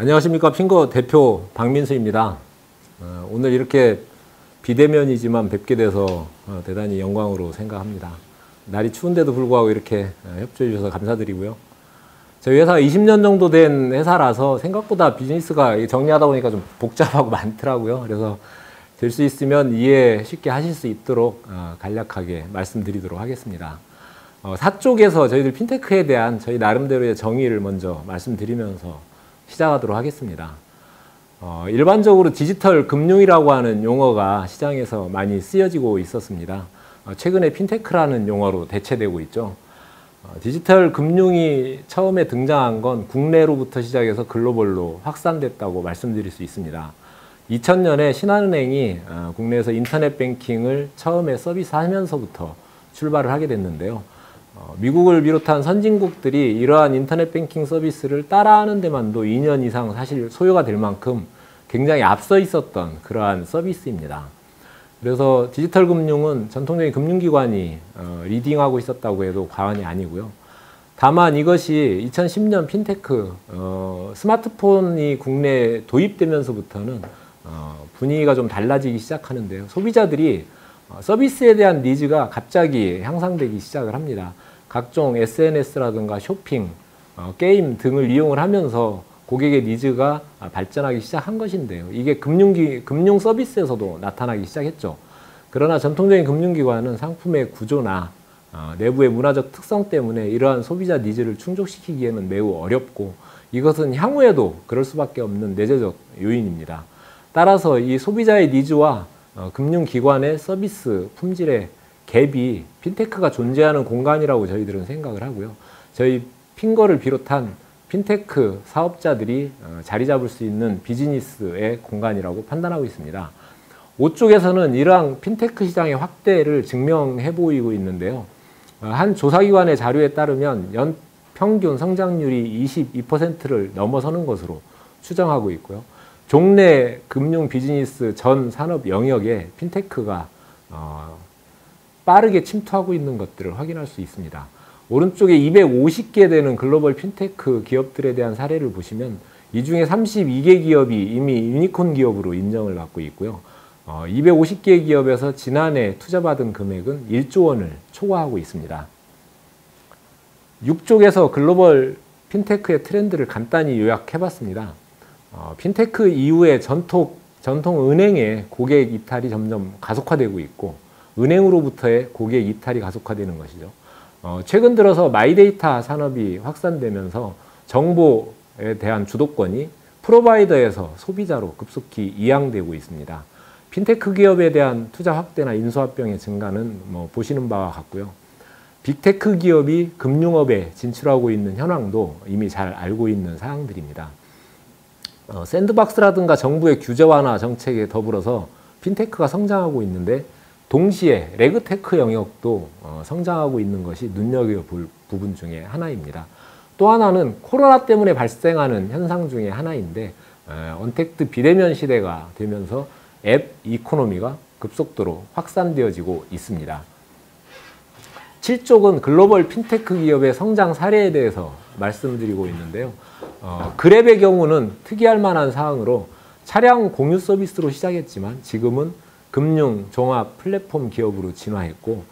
안녕하십니까. 핑거 대표 박민수입니다. 오늘 이렇게 비대면이지만 뵙게 돼서 대단히 영광으로 생각합니다. 날이 추운데도 불구하고 이렇게 협조해 주셔서 감사드리고요. 저희 회사가 20년 정도 된 회사라서 생각보다 비즈니스가 정리하다 보니까 좀 복잡하고 많더라고요. 그래서 될 수 있으면 이해 쉽게 하실 수 있도록 간략하게 말씀드리도록 하겠습니다. 사 쪽에서 저희들 핀테크에 대한 저희 나름대로의 정의를 먼저 말씀드리면서 시작하도록 하겠습니다. 일반적으로 디지털 금융이라고 하는 용어가 시장에서 많이 쓰여지고 있었습니다. 최근에 핀테크라는 용어로 대체되고 있죠. 디지털 금융이 처음에 등장한 건 국내로부터 시작해서 글로벌로 확산됐다고 말씀드릴 수 있습니다. 2000년에 신한은행이 국내에서 인터넷 뱅킹을 처음에 서비스하면서부터 출발을 하게 됐는데요. 미국을 비롯한 선진국들이 이러한 인터넷 뱅킹 서비스를 따라하는 데만도 2년 이상 사실 소요가 될 만큼 굉장히 앞서 있었던 그러한 서비스입니다. 그래서 디지털 금융은 전통적인 금융기관이 리딩하고 있었다고 해도 과언이 아니고요. 다만 이것이 2010년 핀테크, 스마트폰이 국내에 도입되면서부터는 분위기가 좀 달라지기 시작하는데요. 소비자들이 서비스에 대한 니즈가 갑자기 향상되기 시작을 합니다. 각종 SNS라든가 쇼핑, 게임 등을 이용을 하면서 고객의 니즈가 발전하기 시작한 것인데요. 이게 금융 서비스에서도 나타나기 시작했죠. 그러나 전통적인 금융기관은 상품의 구조나 내부의 문화적 특성 때문에 이러한 소비자 니즈를 충족시키기에는 매우 어렵고 이것은 향후에도 그럴 수밖에 없는 내재적 요인입니다. 따라서 이 소비자의 니즈와 금융기관의 서비스 품질의 갭이 핀테크가 존재하는 공간이라고 저희들은 생각을 하고요. 저희 핑거를 비롯한 핀테크 사업자들이 자리 잡을 수 있는 비즈니스의 공간이라고 판단하고 있습니다. 5쪽에서는 이러한 핀테크 시장의 확대를 증명해 보이고 있는데요. 한 조사기관의 자료에 따르면 연 평균 성장률이 22%를 넘어서는 것으로 추정하고 있고요. 종래 금융 비즈니스 전 산업 영역에 핀테크가 빠르게 침투하고 있는 것들을 확인할 수 있습니다. 오른쪽에 250개 되는 글로벌 핀테크 기업들에 대한 사례를 보시면 이 중에 32개 기업이 이미 유니콘 기업으로 인정을 받고 있고요. 250개 기업에서 지난해 투자받은 금액은 1조 원을 초과하고 있습니다. 6쪽에서 글로벌 핀테크의 트렌드를 간단히 요약해봤습니다. 핀테크 이후에 전통 은행의 고객 이탈이 점점 가속화되고 있고 은행으로부터의 고객 이탈이 가속화되는 것이죠. 최근 들어서 마이데이터 산업이 확산되면서 정보에 대한 주도권이 프로바이더에서 소비자로 급속히 이양되고 있습니다. 핀테크 기업에 대한 투자 확대나 인수합병의 증가는 보시는 바와 같고요. 빅테크 기업이 금융업에 진출하고 있는 현황도 이미 잘 알고 있는 사항들입니다. 샌드박스라든가 정부의 규제 완화 정책에 더불어서 핀테크가 성장하고 있는데 동시에 레그테크 영역도 성장하고 있는 것이 눈여겨볼 부분 중에 하나입니다. 또 하나는 코로나 때문에 발생하는 현상 중에 하나인데 언택트 비대면 시대가 되면서 앱 이코노미가 급속도로 확산되어지고 있습니다. 7쪽은 글로벌 핀테크 기업의 성장 사례에 대해서 말씀드리고 있는데요. 그랩의 경우는 특이할 만한 사항으로 차량 공유 서비스로 시작했지만 지금은 금융 종합 플랫폼 기업으로 진화했고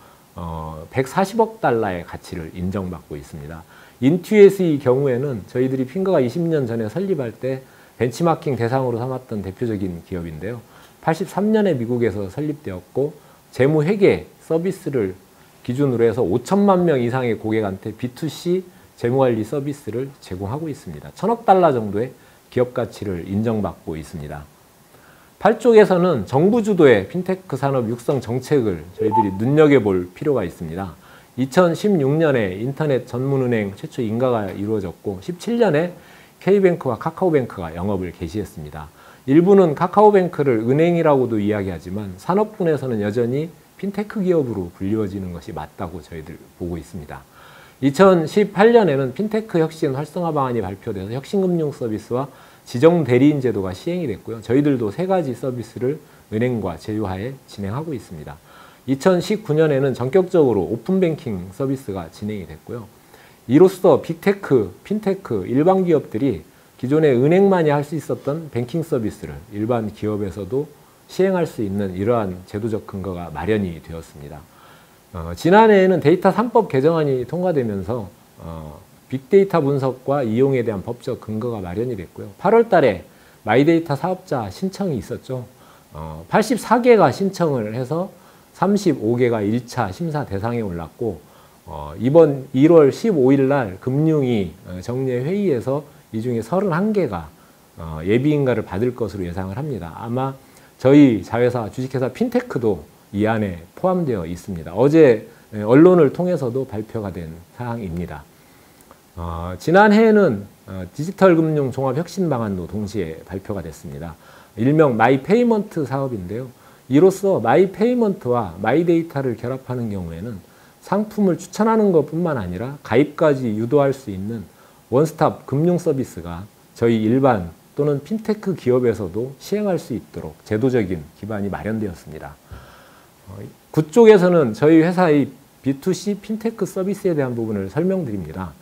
140억 달러의 가치를 인정받고 있습니다. 인투엣의 경우에는 저희들이 핑거가 20년 전에 설립할 때 벤치마킹 대상으로 삼았던 대표적인 기업인데요. 83년에 미국에서 설립되었고 재무회계 서비스를 기준으로 해서 5천만 명 이상의 고객한테 B2C 재무관리 서비스를 제공하고 있습니다. 1000억 달러 정도의 기업 가치를 인정받고 있습니다. 8쪽에서는 정부 주도의 핀테크 산업 육성 정책을 저희들이 눈여겨볼 필요가 있습니다. 2016년에 인터넷 전문은행 최초 인가가 이루어졌고 17년에 K뱅크와 카카오뱅크가 영업을 개시했습니다. 일부는 카카오뱅크를 은행이라고도 이야기하지만 산업군에서는 여전히 핀테크 기업으로 불리워지는 것이 맞다고 저희들 보고 있습니다. 2018년에는 핀테크 혁신 활성화 방안이 발표돼서 혁신금융 서비스와 지정 대리인 제도가 시행이 됐고요. 저희들도 세 가지 서비스를 은행과 제휴하에 진행하고 있습니다. 2019년에는 전격적으로 오픈뱅킹 서비스가 진행이 됐고요. 이로써 빅테크, 핀테크, 일반 기업들이 기존에 은행만이 할 수 있었던 뱅킹 서비스를 일반 기업에서도 시행할 수 있는 이러한 제도적 근거가 마련이 되었습니다. 지난해에는 데이터 3법 개정안이 통과되면서 빅데이터 분석과 이용에 대한 법적 근거가 마련이 됐고요. 8월 달에 마이데이터 사업자 신청이 있었죠. 84개가 신청을 해서 35개가 1차 심사 대상에 올랐고 이번 1월 15일 날 금융위 정례 회의에서 이 중에 31개가 예비인가를 받을 것으로 예상을 합니다. 아마 저희 자회사 주식회사 핀테크도 이 안에 포함되어 있습니다. 어제 언론을 통해서도 발표가 된 사항입니다. 지난해에는 디지털 금융 종합 혁신 방안도 동시에 발표가 됐습니다. 일명 마이페이먼트 사업인데요. 이로써 마이페이먼트와 마이데이터를 결합하는 경우에는 상품을 추천하는 것뿐만 아니라 가입까지 유도할 수 있는 원스톱 금융 서비스가 저희 일반 또는 핀테크 기업에서도 시행할 수 있도록 제도적인 기반이 마련되었습니다. 그쪽에서는 저희 회사의 B2C 핀테크 서비스에 대한 부분을 설명드립니다.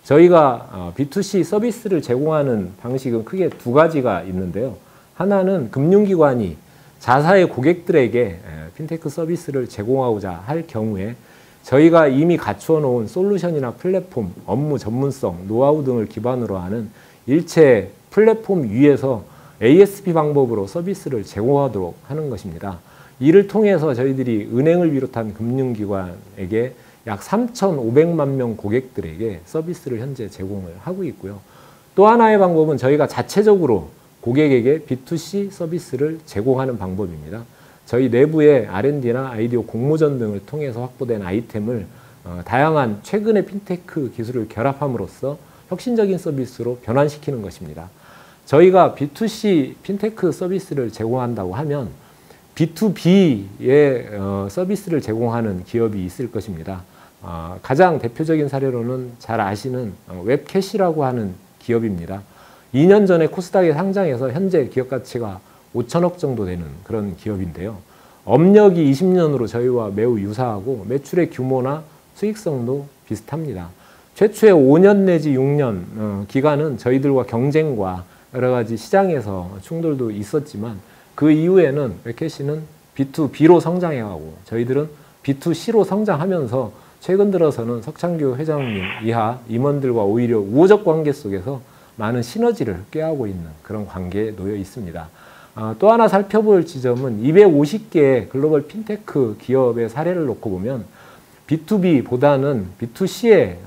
저희가 B2C 서비스를 제공하는 방식은 크게 두 가지가 있는데요. 하나는 금융기관이 자사의 고객들에게 핀테크 서비스를 제공하고자 할 경우에 저희가 이미 갖추어 놓은 솔루션이나 플랫폼, 업무 전문성, 노하우 등을 기반으로 하는 일체 플랫폼 위에서 ASP 방법으로 서비스를 제공하도록 하는 것입니다. 이를 통해서 저희들이 은행을 비롯한 금융기관에게 약 3,500만 명 고객들에게 서비스를 현재 제공을 하고 있고요. 또 하나의 방법은 저희가 자체적으로 고객에게 B2C 서비스를 제공하는 방법입니다. 저희 내부의 R&D나 아이디어 공모전 등을 통해서 확보된 아이템을 다양한 최근의 핀테크 기술을 결합함으로써 혁신적인 서비스로 변환시키는 것입니다. 저희가 B2C 핀테크 서비스를 제공한다고 하면 B2B의 서비스를 제공하는 기업이 있을 것입니다. 가장 대표적인 사례로는 잘 아시는 웹캐시라고 하는 기업입니다. 2년 전에 코스닥에 상장해서 현재 기업 가치가 5천억 정도 되는 그런 기업인데요. 업력이 20년으로 저희와 매우 유사하고 매출의 규모나 수익성도 비슷합니다. 최초의 5년 내지 6년 기간은 저희들과 경쟁과 여러 가지 시장에서 충돌도 있었지만 그 이후에는 웹캐시는 B2B로 성장해가고 저희들은 B2C로 성장하면서 최근 들어서는 석창규 회장님 이하 임원들과 오히려 우호적 관계 속에서 많은 시너지를 꾀하고 있는 그런 관계에 놓여 있습니다. 또 하나 살펴볼 지점은 250개의 글로벌 핀테크 기업의 사례를 놓고 보면 B2B보다는 B2C에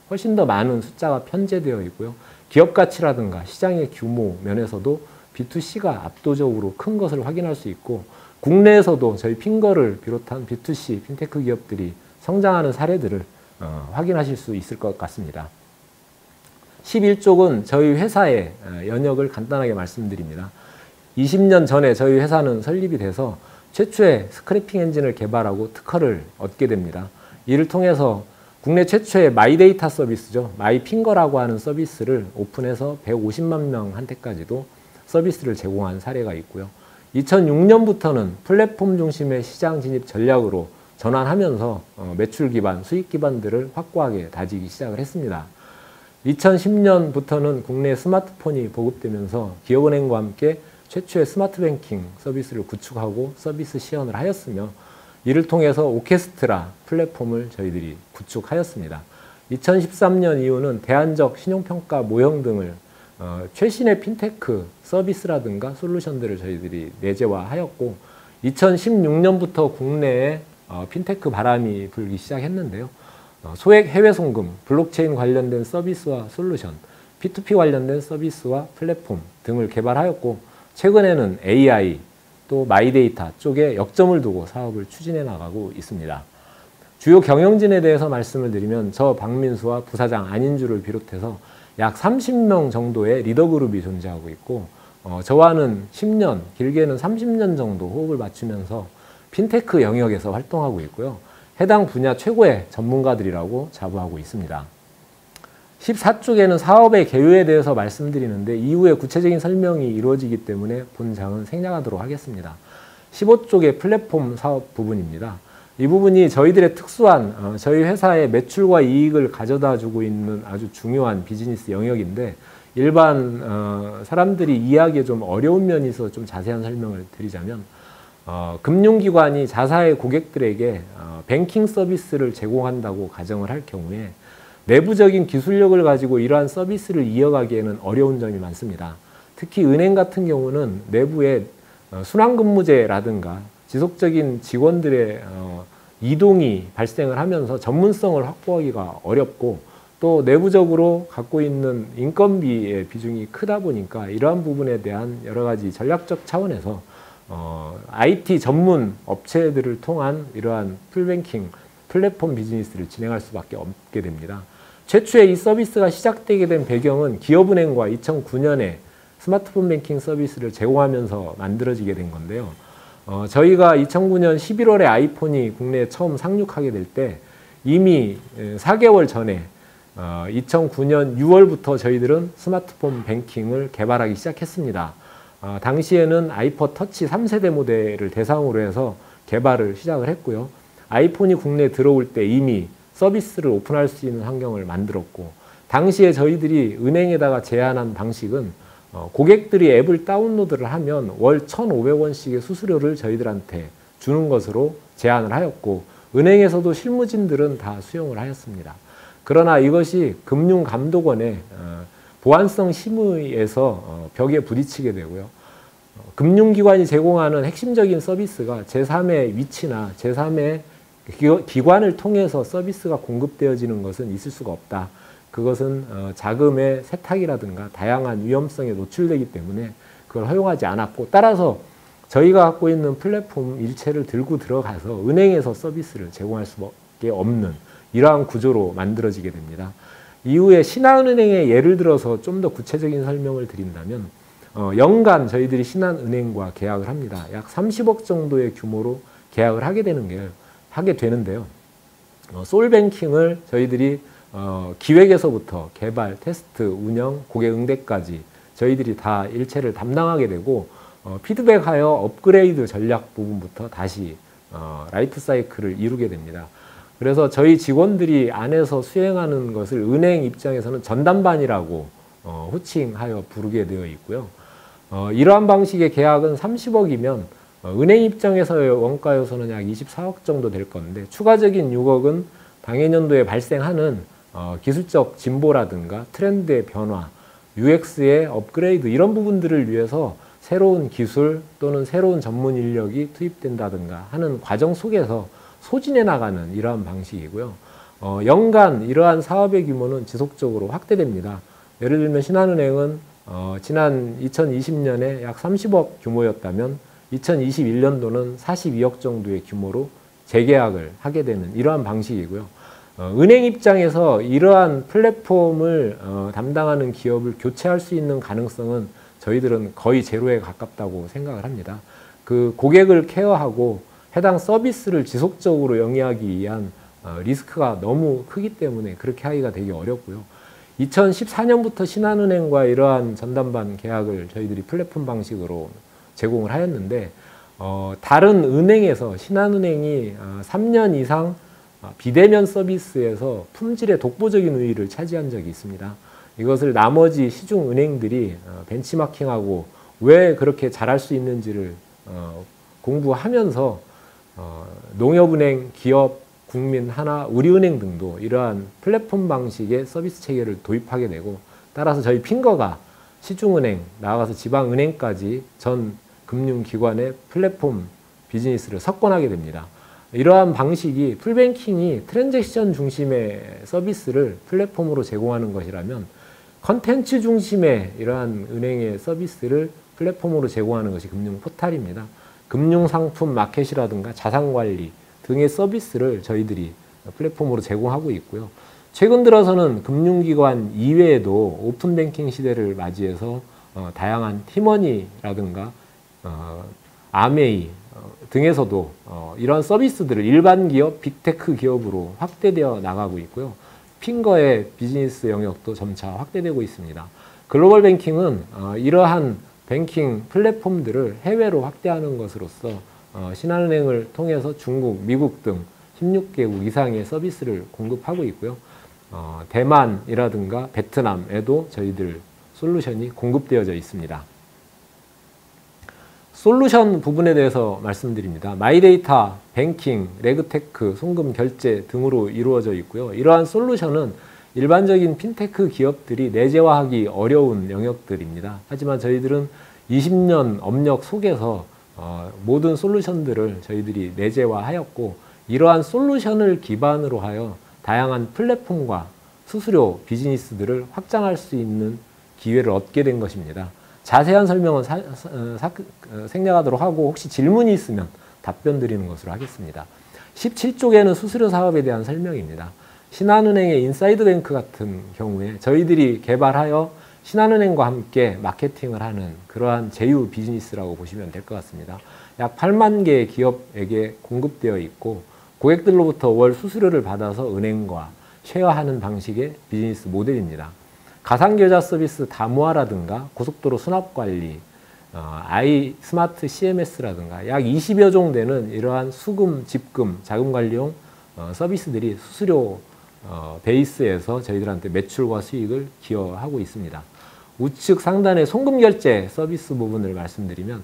훨씬 더 많은 숫자가 편제되어 있고요. 기업 가치라든가 시장의 규모 면에서도 B2C가 압도적으로 큰 것을 확인할 수 있고 국내에서도 저희 핑거를 비롯한 B2C 핀테크 기업들이 성장하는 사례들을 확인하실 수 있을 것 같습니다. 11쪽은 저희 회사의 연역을 간단하게 말씀드립니다. 20년 전에 저희 회사는 설립이 돼서 최초의 스크래핑 엔진을 개발하고 특허를 얻게 됩니다. 이를 통해서 국내 최초의 마이데이터 서비스죠. 마이핑거라고 하는 서비스를 오픈해서 150만 명한테까지도 서비스를 제공한 사례가 있고요. 2006년부터는 플랫폼 중심의 시장 진입 전략으로 전환하면서 매출 기반, 수익 기반들을 확고하게 다지기 시작을 했습니다. 2010년부터는 국내 스마트폰이 보급되면서 기업은행과 함께 최초의 스마트 뱅킹 서비스를 구축하고 서비스 시연을 하였으며 이를 통해서 오케스트라 플랫폼을 저희들이 구축하였습니다. 2013년 이후는 대안적 신용평가 모형 등을 최신의 핀테크 서비스라든가 솔루션들을 저희들이 내재화하였고 2016년부터 국내에 핀테크 바람이 불기 시작했는데요. 소액 해외 송금, 블록체인 관련된 서비스와 솔루션, P2P 관련된 서비스와 플랫폼 등을 개발하였고 최근에는 AI 또 마이데이터 쪽에 역점을 두고 사업을 추진해 나가고 있습니다. 주요 경영진에 대해서 말씀을 드리면 저 박민수와 부사장 안인주를 비롯해서 약 30명 정도의 리더 그룹이 존재하고 있고 저와는 10년, 길게는 30년 정도 호흡을 맞추면서 핀테크 영역에서 활동하고 있고요. 해당 분야 최고의 전문가들이라고 자부하고 있습니다. 14쪽에는 사업의 개요에 대해서 말씀드리는데 이후에 구체적인 설명이 이루어지기 때문에 본장은 생략하도록 하겠습니다. 15쪽의 플랫폼 사업 부분입니다. 이 부분이 저희들의 특수한 저희 회사의 매출과 이익을 가져다 주고 있는 아주 중요한 비즈니스 영역인데 일반 사람들이 이해하기에 좀 어려운 면이 있어서 좀 자세한 설명을 드리자면 금융기관이 자사의 고객들에게 뱅킹 서비스를 제공한다고 가정을 할 경우에 내부적인 기술력을 가지고 이러한 서비스를 이어가기에는 어려운 점이 많습니다. 특히 은행 같은 경우는 내부에 순환근무제라든가 지속적인 직원들의 이동이 발생을 하면서 전문성을 확보하기가 어렵고 또 내부적으로 갖고 있는 인건비의 비중이 크다 보니까 이러한 부분에 대한 여러 가지 전략적 차원에서 IT 전문 업체들을 통한 이러한 풀뱅킹 플랫폼 비즈니스를 진행할 수밖에 없게 됩니다. 최초에 이 서비스가 시작되게 된 배경은 기업은행과 2009년에 스마트폰 뱅킹 서비스를 제공하면서 만들어지게 된 건데요. 저희가 2009년 11월에 아이폰이 국내에 처음 상륙하게 될 때 이미 4개월 전에 2009년 6월부터 저희들은 스마트폰 뱅킹을 개발하기 시작했습니다. 당시에는 아이폰 터치 3세대 모델을 대상으로 해서 개발을 시작을 했고요. 아이폰이 국내에 들어올 때 이미 서비스를 오픈할 수 있는 환경을 만들었고, 당시에 저희들이 은행에다가 제안한 방식은 고객들이 앱을 다운로드를 하면 월 1,500원씩의 수수료를 저희들한테 주는 것으로 제안을 하였고, 은행에서도 실무진들은 다 수용을 하였습니다. 그러나 이것이 금융감독원의 보안성 심의에서 벽에 부딪히게 되고요. 금융기관이 제공하는 핵심적인 서비스가 제3의 위치나 제3의 기관을 통해서 서비스가 공급되어지는 것은 있을 수가 없다. 그것은 자금의 세탁이라든가 다양한 위험성에 노출되기 때문에 그걸 허용하지 않았고, 따라서 저희가 갖고 있는 플랫폼 일체를 들고 들어가서 은행에서 서비스를 제공할 수밖에 없는 이러한 구조로 만들어지게 됩니다. 이후에 신한은행의 예를 들어서 좀 더 구체적인 설명을 드린다면 연간 저희들이 신한은행과 계약을 합니다. 약 30억 정도의 규모로 계약을 하게 되는데요. 솔뱅킹을 저희들이 기획에서부터 개발, 테스트, 운영, 고객 응대까지 저희들이 다 일체를 담당하게 되고, 피드백하여 업그레이드 전략 부분부터 다시 라이프 사이클을 이루게 됩니다. 그래서 저희 직원들이 안에서 수행하는 것을 은행 입장에서는 전담반이라고 호칭하여 부르게 되어 있고요. 이러한 방식의 계약은 30억이면 은행 입장에서의 원가 요소는 약 24억 정도 될 건데, 추가적인 6억은 당해년도에 발생하는 기술적 진보라든가 트렌드의 변화, UX의 업그레이드 이런 부분들을 위해서 새로운 기술 또는 새로운 전문 인력이 투입된다든가 하는 과정 속에서 소진해 나가는 이러한 방식이고요. 연간 이러한 사업의 규모는 지속적으로 확대됩니다. 예를 들면 신한은행은 지난 2020년에 약 30억 규모였다면 2021년도는 42억 정도의 규모로 재계약을 하게 되는 이러한 방식이고요. 은행 입장에서 이러한 플랫폼을 담당하는 기업을 교체할 수 있는 가능성은 저희들은 거의 제로에 가깝다고 생각을 합니다. 그 고객을 케어하고 해당 서비스를 지속적으로 영위하기 위한 리스크가 너무 크기 때문에 그렇게 하기가 되게 어렵고요. 2014년부터 신한은행과 이러한 전담반 계약을 저희들이 플랫폼 방식으로 제공을 하였는데, 다른 은행에서 신한은행이 3년 이상 비대면 서비스에서 품질의 독보적인 우위를 차지한 적이 있습니다. 이것을 나머지 시중 은행들이 벤치마킹하고 왜 그렇게 잘할 수 있는지를 공부하면서 농협은행, 기업, 국민, 하나, 우리은행 등도 이러한 플랫폼 방식의 서비스 체계를 도입하게 되고, 따라서 저희 핑거가 시중은행, 나아가서 지방은행까지 전 금융기관의 플랫폼 비즈니스를 석권하게 됩니다. 이러한 방식이 풀뱅킹이 트랜잭션 중심의 서비스를 플랫폼으로 제공하는 것이라면 컨텐츠 중심의 이러한 은행의 서비스를 플랫폼으로 제공하는 것이 금융 포탈입니다. 금융상품 마켓이라든가 자산관리 등의 서비스를 저희들이 플랫폼으로 제공하고 있고요. 최근 들어서는 금융기관 이외에도 오픈뱅킹 시대를 맞이해서 다양한 티머니라든가 아메이 등에서도 이런 서비스들을 일반 기업, 빅테크 기업으로 확대되어 나가고 있고요. 핑거의 비즈니스 영역도 점차 확대되고 있습니다. 글로벌 뱅킹은 이러한 뱅킹 플랫폼들을 해외로 확대하는 것으로서 신한은행을 통해서 중국, 미국 등 16개국 이상의 서비스를 공급하고 있고요. 대만이라든가 베트남에도 저희들 솔루션이 공급되어져 있습니다. 솔루션 부분에 대해서 말씀드립니다. 마이데이터, 뱅킹, 레그테크, 송금 결제 등으로 이루어져 있고요. 이러한 솔루션은 일반적인 핀테크 기업들이 내재화하기 어려운 영역들입니다. 하지만 저희들은 20년 업력 속에서 모든 솔루션들을 저희들이 내재화하였고, 이러한 솔루션을 기반으로 하여 다양한 플랫폼과 수수료 비즈니스들을 확장할 수 있는 기회를 얻게 된 것입니다. 자세한 설명은 생략하도록 하고, 혹시 질문이 있으면 답변 드리는 것으로 하겠습니다. 17쪽에는 수수료 사업에 대한 설명입니다. 신한은행의 인사이드뱅크 같은 경우에 저희들이 개발하여 신한은행과 함께 마케팅을 하는 그러한 제휴 비즈니스라고 보시면 될 것 같습니다. 약 8만 개의 기업에게 공급되어 있고, 고객들로부터 월 수수료를 받아서 은행과 쉐어하는 방식의 비즈니스 모델입니다. 가상계좌 서비스 다모아라든가 고속도로 수납관리, 아이 스마트 CMS라든가 약 20여 종 되는 이러한 수금, 집금, 자금관리용 서비스들이 수수료 베이스에서 저희들한테 매출과 수익을 기여하고 있습니다. 우측 상단의 송금결제 서비스 부분을 말씀드리면,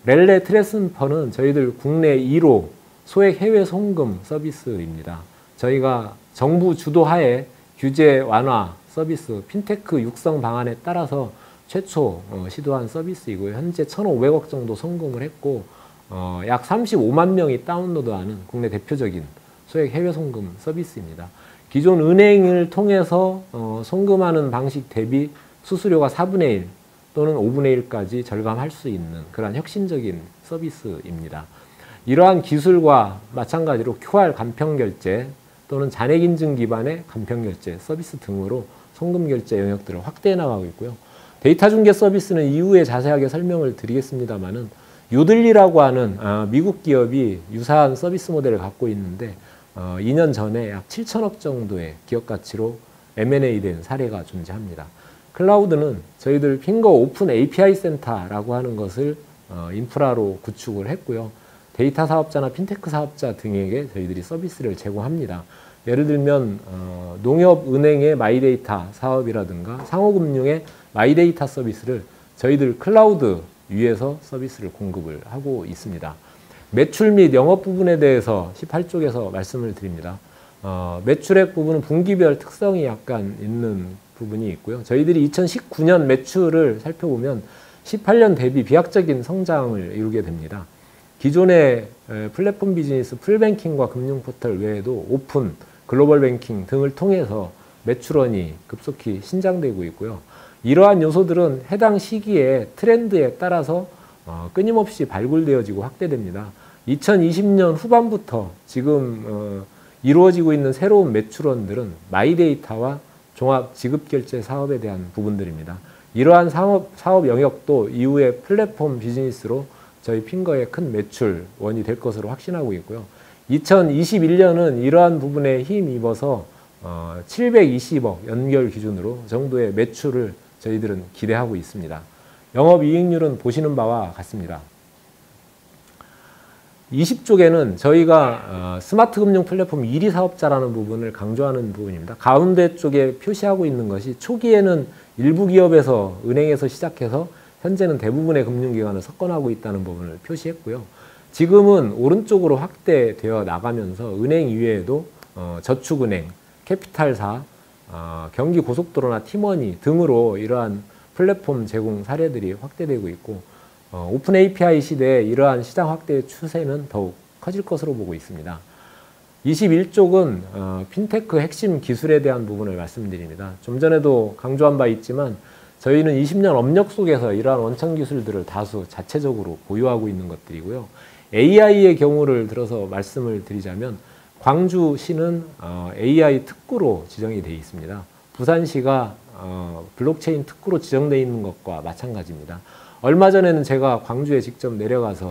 렐레 트랜스퍼는 저희들 국내 1호 소액 해외 송금 서비스입니다. 저희가 정부 주도하에 규제 완화 서비스, 핀테크 육성 방안에 따라서 최초 시도한 서비스이고요. 현재 1,500억 정도 송금을 했고, 약 35만 명이 다운로드하는 국내 대표적인 소액 해외 송금 서비스입니다. 기존 은행을 통해서 송금하는 방식 대비 수수료가 4분의 1 또는 5분의 1까지 절감할 수 있는 그런 혁신적인 서비스입니다. 이러한 기술과 마찬가지로 QR 간편결제 또는 잔액인증 기반의 간편결제 서비스 등으로 송금결제 영역들을 확대해 나가고 있고요. 데이터 중개 서비스는 이후에 자세하게 설명을 드리겠습니다만은, 요들리라고 하는 미국 기업이 유사한 서비스 모델을 갖고 있는데 2년 전에 약 7천억 정도의 기업 가치로 M&A 된 사례가 존재합니다. 클라우드는 저희들 핑거 오픈 API 센터라고 하는 것을 인프라로 구축을 했고요. 데이터 사업자나 핀테크 사업자 등에게 저희들이 서비스를 제공합니다. 예를 들면 농협은행의 마이데이터 사업이라든가 상호금융의 마이데이터 서비스를 저희들 클라우드 위에서 서비스를 공급을 하고 있습니다. 매출 및 영업 부분에 대해서 18쪽에서 말씀을 드립니다. 매출액 부분은 분기별 특성이 약간 있는 부분이 있고요. 저희들이 2019년 매출을 살펴보면 18년 대비 비약적인 성장을 이루게 됩니다. 기존의 플랫폼 비즈니스 풀뱅킹과 금융포털 외에도 오픈, 글로벌 뱅킹 등을 통해서 매출원이 급속히 신장되고 있고요. 이러한 요소들은 해당 시기에 트렌드에 따라서 끊임없이 발굴되어지고 확대됩니다. 2020년 후반부터 지금 이루어지고 있는 새로운 매출원들은 마이데이터와 종합지급결제 사업에 대한 부분들입니다. 이러한 사업 영역도 이후에 플랫폼 비즈니스로 저희 핑거의 큰 매출원이 될 것으로 확신하고 있고요. 2021년은 이러한 부분에 힘입어서 720억 연결 기준으로 정도의 매출을 저희들은 기대하고 있습니다. 영업이익률은 보시는 바와 같습니다. 20쪽에는 저희가 스마트 금융 플랫폼 1위 사업자라는 부분을 강조하는 부분입니다. 가운데 쪽에 표시하고 있는 것이 초기에는 일부 기업에서 은행에서 시작해서 현재는 대부분의 금융기관을 석권하고 있다는 부분을 표시했고요. 지금은 오른쪽으로 확대되어 나가면서 은행 이외에도 저축은행, 캐피탈사, 경기고속도로나 티머니 등으로 이러한 플랫폼 제공 사례들이 확대되고 있고, 오픈 API 시대에 이러한 시장 확대의 추세는 더욱 커질 것으로 보고 있습니다. 21쪽은 핀테크 핵심 기술에 대한 부분을 말씀드립니다. 좀 전에도 강조한 바 있지만 저희는 20년 업력 속에서 이러한 원천 기술들을 다수 자체적으로 보유하고 있는 것들이고요. AI의 경우를 들어서 말씀을 드리자면, 광주시는 AI 특구로 지정이 되어 있습니다. 부산시가 블록체인 특구로 지정되어 있는 것과 마찬가지입니다. 얼마 전에는 제가 광주에 직접 내려가서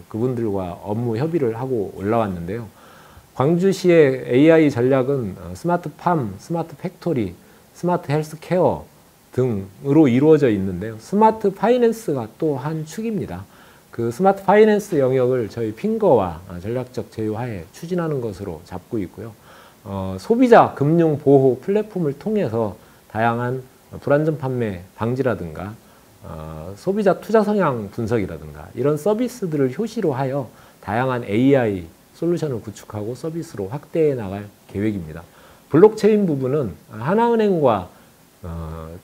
그분들과 업무 협의를 하고 올라왔는데요. 광주시의 AI 전략은 스마트 팜, 스마트 팩토리, 스마트 헬스케어 등으로 이루어져 있는데요. 스마트 파이낸스가 또 한 축입니다. 그 스마트 파이낸스 영역을 저희 핑거와 전략적 제휴하에 추진하는 것으로 잡고 있고요. 소비자 금융 보호 플랫폼을 통해서 다양한 불안전 판매 방지라든가 소비자 투자 성향 분석이라든가 이런 서비스들을 효시로 하여 다양한 AI 솔루션을 구축하고 서비스로 확대해 나갈 계획입니다. 블록체인 부분은 하나은행과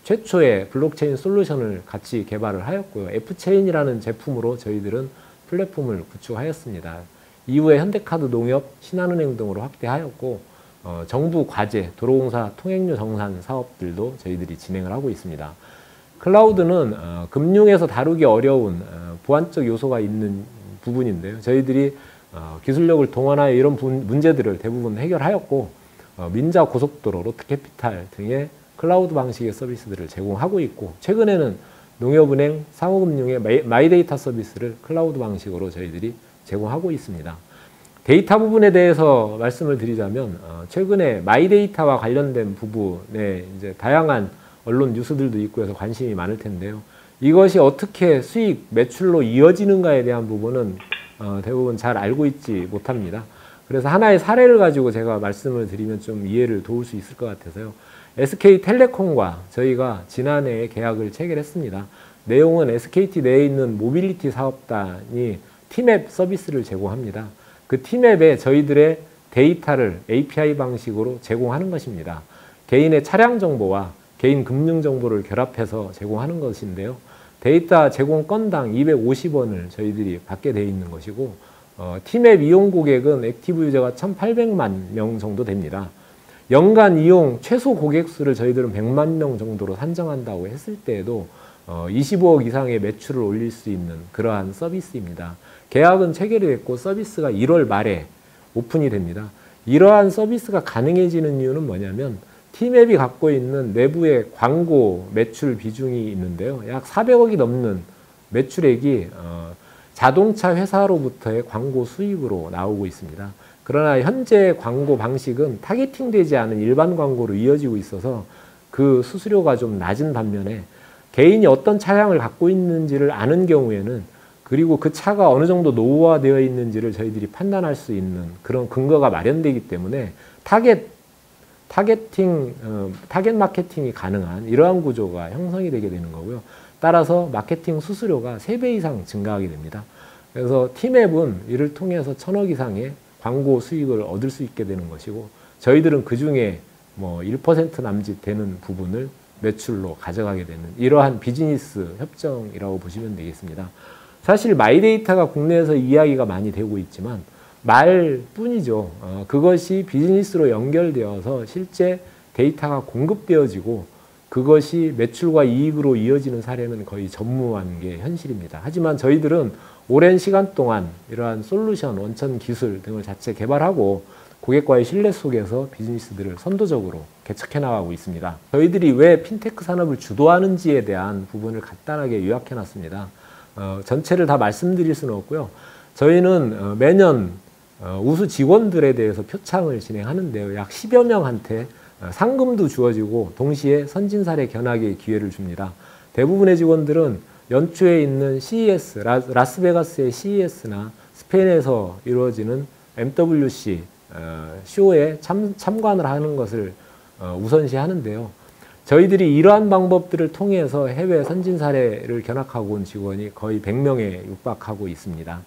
최초의 블록체인 솔루션을 같이 개발을 하였고요. F체인이라는 제품으로 저희들은 플랫폼을 구축하였습니다. 이후에 현대카드, 농협, 신한은행 등으로 확대하였고 정부 과제, 도로공사 통행료 정산 사업들도 저희들이 진행을 하고 있습니다. 클라우드는 금융에서 다루기 어려운 보안적 요소가 있는 부분인데요. 저희들이 기술력을 동원하여 이런 문제들을 대부분 해결하였고 민자 고속도로, 롯데캐피탈 등의 클라우드 방식의 서비스들을 제공하고 있고 최근에는 농협은행, 상호금융의 마이데이터 서비스를 클라우드 방식으로 저희들이 제공하고 있습니다. 데이터 부분에 대해서 말씀을 드리자면 최근에 마이데이터와 관련된 부분에 이제 다양한 언론 뉴스들도 있고 해서 관심이 많을 텐데요. 이것이 어떻게 수익, 매출로 이어지는가에 대한 부분은 대부분 잘 알고 있지 못합니다. 그래서 하나의 사례를 가지고 제가 말씀을 드리면 좀 이해를 도울 수 있을 것 같아서요. SK텔레콤과 저희가 지난해에 계약을 체결했습니다. 내용은 SKT 내에 있는 모빌리티 사업단이 티맵 서비스를 제공합니다. 그 티맵에 저희들의 데이터를 API 방식으로 제공하는 것입니다. 개인의 차량 정보와 개인 금융 정보를 결합해서 제공하는 것인데요. 데이터 제공 건당 250원을 저희들이 받게 되어 있는 것이고 티맵 이용 고객은 액티브 유저가 1,800만 명 정도 됩니다. 연간 이용 최소 고객 수를 저희들은 100만 명 정도로 산정한다고 했을 때에도 25억 이상의 매출을 올릴 수 있는 그러한 서비스입니다. 계약은 체결이 됐고 서비스가 1월 말에 오픈이 됩니다. 이러한 서비스가 가능해지는 이유는 뭐냐면 티맵이 갖고 있는 내부의 광고 매출 비중이 있는데요. 약 400억이 넘는 매출액이 자동차 회사로부터의 광고 수입으로 나오고 있습니다. 그러나 현재 광고 방식은 타겟팅 되지 않은 일반 광고로 이어지고 있어서 그 수수료가 좀 낮은 반면에 개인이 어떤 차량을 갖고 있는지를 아는 경우에는 그리고 그 차가 어느 정도 노후화되어 있는지를 저희들이 판단할 수 있는 그런 근거가 마련되기 때문에 타겟 마케팅이 가능한 이러한 구조가 형성이 되게 되는 거고요. 따라서 마케팅 수수료가 3배 이상 증가하게 됩니다. 그래서 티맵은 이를 통해서 1,000억 이상의 광고 수익을 얻을 수 있게 되는 것이고 저희들은 그 중에 뭐 1% 남짓 되는 부분을 매출로 가져가게 되는 이러한 비즈니스 협정이라고 보시면 되겠습니다. 사실 마이데이터가 국내에서 이야기가 많이 되고 있지만 말뿐이죠. 그것이 비즈니스로 연결되어서 실제 데이터가 공급되어지고 그것이 매출과 이익으로 이어지는 사례는 거의 전무한 게 현실입니다. 하지만 저희들은 오랜 시간 동안 이러한 솔루션, 원천 기술 등을 자체 개발하고 고객과의 신뢰 속에서 비즈니스들을 선도적으로 개척해 나가고 있습니다. 저희들이 왜 핀테크 산업을 주도하는지에 대한 부분을 간단하게 요약해 놨습니다. 전체를 다 말씀드릴 수는 없고요. 저희는 매년 우수 직원들에 대해서 표창을 진행하는데요. 약 10여 명한테 상금도 주어지고 동시에 선진사례 견학의 기회를 줍니다. 대부분의 직원들은 연초에 있는 CES, 라스베가스의 CES나 스페인에서 이루어지는 MWC 쇼에 참관을 하는 것을 우선시 하는데요. 저희들이 이러한 방법들을 통해서 해외 선진 사례를 견학하고 온 직원이 거의 100명에 육박하고 있습니다.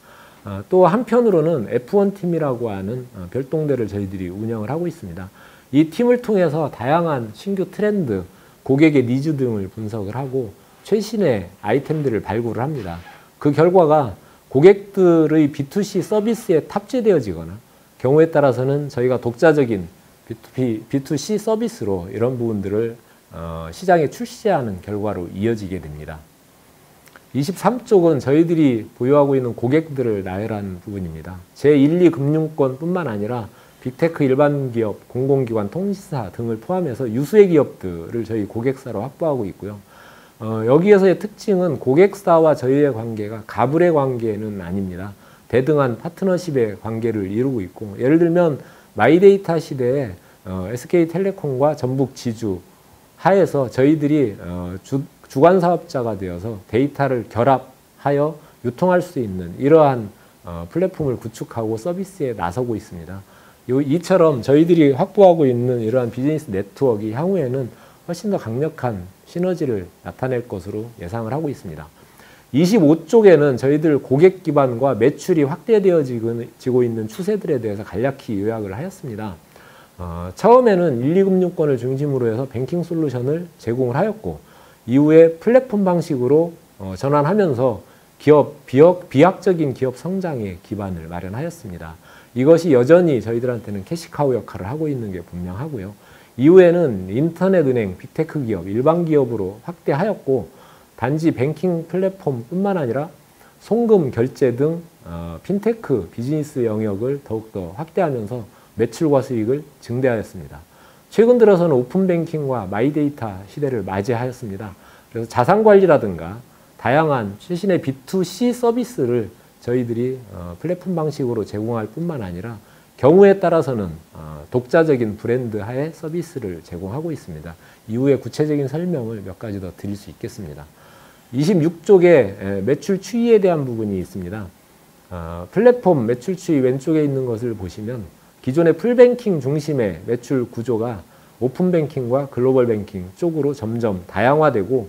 또 한편으로는 F1 팀이라고 하는 별동대를 저희들이 운영을 하고 있습니다. 이 팀을 통해서 다양한 신규 트렌드, 고객의 니즈 등을 분석을 하고 최신의 아이템들을 발굴을 합니다. 그 결과가 고객들의 B2C 서비스에 탑재되어지거나 경우에 따라서는 저희가 독자적인 B2C 서비스로 이런 부분들을 시장에 출시하는 결과로 이어지게 됩니다. 23쪽은 저희들이 보유하고 있는 고객들을 나열한 부분입니다. 제1, 2금융권 뿐만 아니라 빅테크 일반 기업, 공공기관, 통신사 등을 포함해서 유수의 기업들을 저희 고객사로 확보하고 있고요. 여기에서의 특징은 고객사와 저희의 관계가 가불의 관계는 아닙니다. 대등한 파트너십의 관계를 이루고 있고 예를 들면 마이데이터 시대에 SK텔레콤과 전북 지주 하에서 저희들이 주관 사업자가 되어서 데이터를 결합하여 유통할 수 있는 이러한 플랫폼을 구축하고 서비스에 나서고 있습니다. 이처럼 저희들이 확보하고 있는 이러한 비즈니스 네트워크가 향후에는 훨씬 더 강력한 시너지를 나타낼 것으로 예상을 하고 있습니다. 25쪽에는 저희들 고객 기반과 매출이 확대되어지고 있는 추세들에 대해서 간략히 요약을 하였습니다. 처음에는 1,2금융권을 중심으로 해서 뱅킹 솔루션을 제공을 하였고, 이후에 플랫폼 방식으로 전환하면서 비약적인 기업 성장의 기반을 마련하였습니다. 이것이 여전히 저희들한테는 캐시카우 역할을 하고 있는 게 분명하고요. 이후에는 인터넷 은행, 빅테크 기업, 일반 기업으로 확대하였고, 단지 뱅킹 플랫폼뿐만 아니라 송금, 결제 등 핀테크 비즈니스 영역을 더욱더 확대하면서 매출과 수익을 증대하였습니다. 최근 들어서는 오픈뱅킹과 마이데이터 시대를 맞이하였습니다. 그래서 자산관리라든가 다양한 최신의 B2C 서비스를 저희들이 플랫폼 방식으로 제공할 뿐만 아니라 경우에 따라서는 독자적인 브랜드 하에 서비스를 제공하고 있습니다. 이후에 구체적인 설명을 몇 가지 더 드릴 수 있겠습니다. 26쪽에 매출 추이에 대한 부분이 있습니다. 플랫폼 매출 추이 왼쪽에 있는 것을 보시면 기존의 풀뱅킹 중심의 매출 구조가 오픈뱅킹과 글로벌뱅킹 쪽으로 점점 다양화되고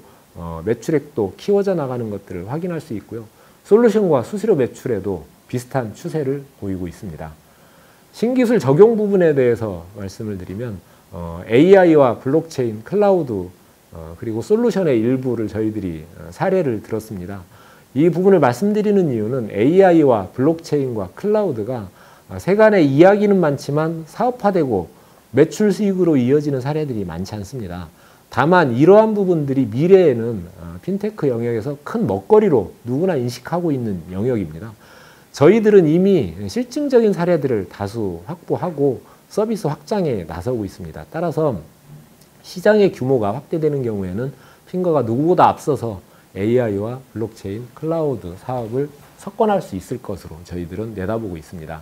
매출액도 키워져 나가는 것들을 확인할 수 있고요. 솔루션과 수수료 매출에도 비슷한 추세를 보이고 있습니다. 신기술 적용 부분에 대해서 말씀을 드리면 AI와 블록체인, 클라우드 그리고 솔루션의 일부를 저희들이 사례를 들었습니다. 이 부분을 말씀드리는 이유는 AI와 블록체인과 클라우드가 세간의 이야기는 많지만 사업화되고 매출 수익으로 이어지는 사례들이 많지 않습니다. 다만 이러한 부분들이 미래에는 핀테크 영역에서 큰 먹거리로 누구나 인식하고 있는 영역입니다. 저희들은 이미 실증적인 사례들을 다수 확보하고 서비스 확장에 나서고 있습니다. 따라서 시장의 규모가 확대되는 경우에는 핑거가 누구보다 앞서서 AI와 블록체인, 클라우드 사업을 석권할 수 있을 것으로 저희들은 내다보고 있습니다.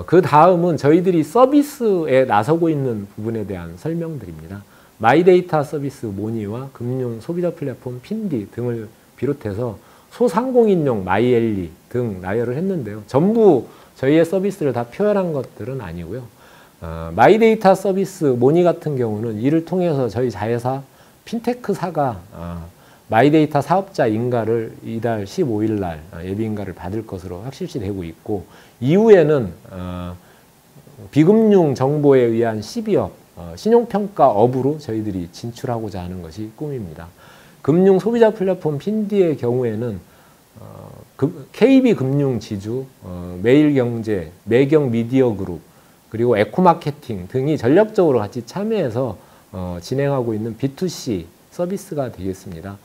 그 다음은 저희들이 서비스에 나서고 있는 부분에 대한 설명드립니다. 마이데이터 서비스 모니와 금융 소비자 플랫폼 핀디 등을 비롯해서 소상공인용 마이엘리 등 나열을 했는데요. 전부 저희의 서비스를 다 표현한 것들은 아니고요. 마이데이터 서비스 모니 같은 경우는 이를 통해서 저희 자회사 핀테크사가 마이데이터 사업자 인가를 이달 15일 날 예비 인가를 받을 것으로 확실시 되고 있고, 이후에는 비금융 정보에 의한 CB업, 신용평가업으로 저희들이 진출하고자 하는 것이 꿈입니다. 금융 소비자 플랫폼 핀디의 경우에는 KB금융지주, 매일경제, 매경미디어그룹, 그리고 에코마케팅 등이 전략적으로 같이 참여해서 진행하고 있는 B2C 서비스가 되겠습니다.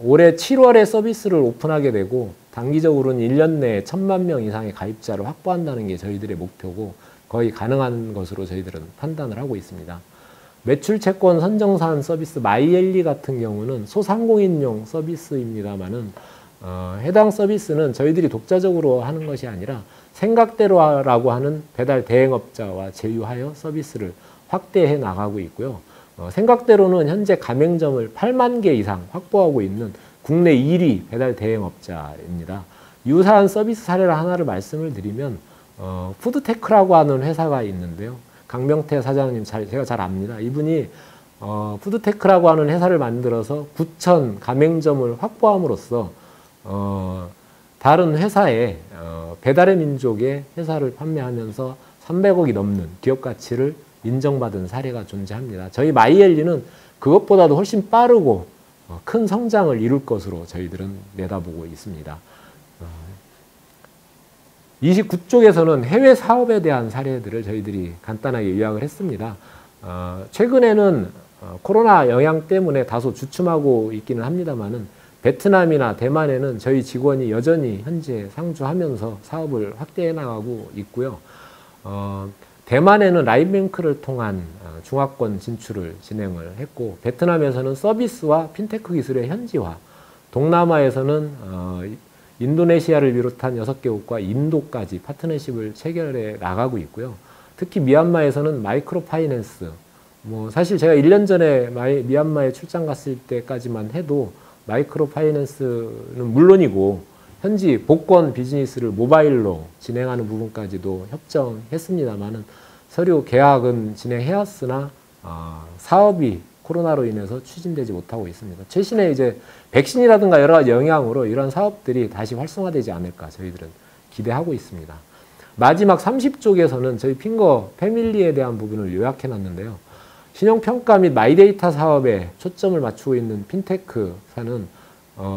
올해 7월에 서비스를 오픈하게 되고 단기적으로는 1년 내에 1,000만 명 이상의 가입자를 확보한다는 게 저희들의 목표고 거의 가능한 것으로 저희들은 판단을 하고 있습니다. 매출 채권 선정사안 서비스 마이엘리 같은 경우는 소상공인용 서비스입니다만은 해당 서비스는 저희들이 독자적으로 하는 것이 아니라 생각대로라고 하는 배달 대행업자와 제휴하여 서비스를 확대해 나가고 있고요. 생각대로는 현재 가맹점을 8만 개 이상 확보하고 있는 국내 1위 배달 대행업자입니다. 유사한 서비스 사례를 하나를 말씀을 드리면 푸드테크라고 하는 회사가 있는데요. 강명태 사장님 제가 잘 압니다. 이분이 푸드테크라고 하는 회사를 만들어서 9천 가맹점을 확보함으로써 다른 회사에 배달의 민족의 회사를 판매하면서 300억이 넘는 기업 가치를 인정받은 사례가 존재합니다. 저희 마이엘리는 그것보다도 훨씬 빠르고 큰 성장을 이룰 것으로 저희들은 내다보고 있습니다. 29쪽에서는 해외 사업에 대한 사례들을 저희들이 간단하게 요약을 했습니다. 최근에는 코로나 영향 때문에 다소 주춤하고 있기는 합니다만은 베트남이나 대만에는 저희 직원이 여전히 현재 상주하면서 사업을 확대해 나가고 있고요. 대만에는 라인뱅크를 통한 중화권 진출을 진행을 했고, 베트남에서는 서비스와 핀테크 기술의 현지화, 동남아에서는 인도네시아를 비롯한 6개국과 인도까지 파트너십을 체결해 나가고 있고요. 특히 미얀마에서는 마이크로 파이낸스, 사실 제가 1년 전에 미얀마에 출장 갔을 때까지만 해도 마이크로 파이낸스는 물론이고 현지 복권 비즈니스를 모바일로 진행하는 부분까지도 협정했습니다만은 서류 계약은 진행해왔으나 사업이 코로나로 인해서 추진되지 못하고 있습니다. 최신의 이제 백신이라든가 여러 가지 영향으로 이런 사업들이 다시 활성화되지 않을까 저희들은 기대하고 있습니다. 마지막 30쪽에서는 저희 핑거 패밀리에 대한 부분을 요약해 놨는데요. 신용평가 및 마이데이터 사업에 초점을 맞추고 있는 핀테크사는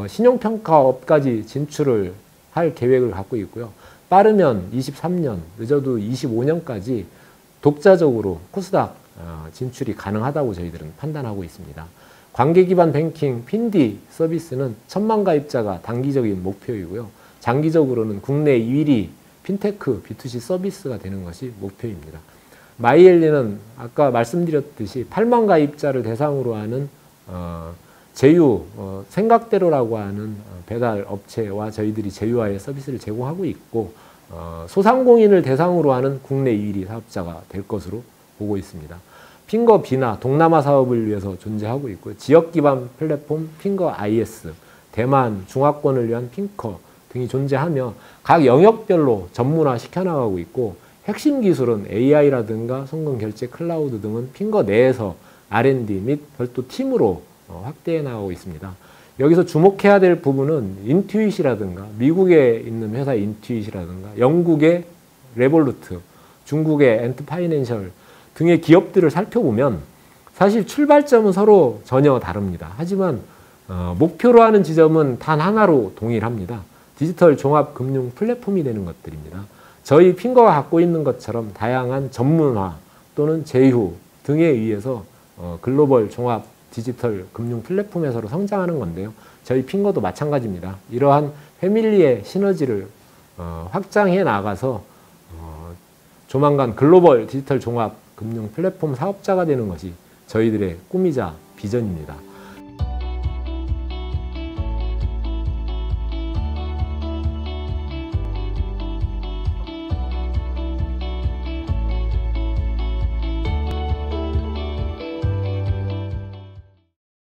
신용평가업까지 진출을 할 계획을 갖고 있고요. 빠르면 23년, 늦어도 25년까지 독자적으로 코스닥 진출이 가능하다고 저희들은 판단하고 있습니다. 관계기반 뱅킹, 핀디 서비스는 1000만 가입자가 단기적인 목표이고요. 장기적으로는 국내 1위 핀테크 B2C 서비스가 되는 것이 목표입니다. 마이엘리는 아까 말씀드렸듯이 8만 가입자를 대상으로 하는 제휴, 생각대로라고 하는 배달 업체와 저희들이 제휴하여 서비스를 제공하고 있고 소상공인을 대상으로 하는 국내 1위 사업자가 될 것으로 보고 있습니다. 핑거 비나 동남아 사업을 위해서 존재하고 있고요. 지역 기반 플랫폼 핑거 IS, 대만 중화권을 위한 핑커 등이 존재하며 각 영역별로 전문화 시켜나가고 있고 핵심 기술은 AI라든가 송금 결제 클라우드 등은 핑거 내에서 R&D 및 별도 팀으로 확대해 나가고 있습니다. 여기서 주목해야 될 부분은 인투잇이라든가 미국에 있는 회사 인투잇이라든가 영국의 레볼루트, 중국의 엔트파이낸셜 등의 기업들을 살펴보면 사실 출발점은 서로 전혀 다릅니다. 하지만 목표로 하는 지점은 단 하나로 동일합니다. 디지털 종합 금융 플랫폼이 되는 것들입니다. 저희 핑거가 갖고 있는 것처럼 다양한 전문화 또는 제휴 등에 의해서 글로벌 종합 디지털 금융 플랫폼에서 성장하는 건데요. 저희 핑거도 마찬가지입니다. 이러한 패밀리의 시너지를 확장해 나가서 조만간 글로벌 디지털 종합 금융 플랫폼 사업자가 되는 것이 저희들의 꿈이자 비전입니다.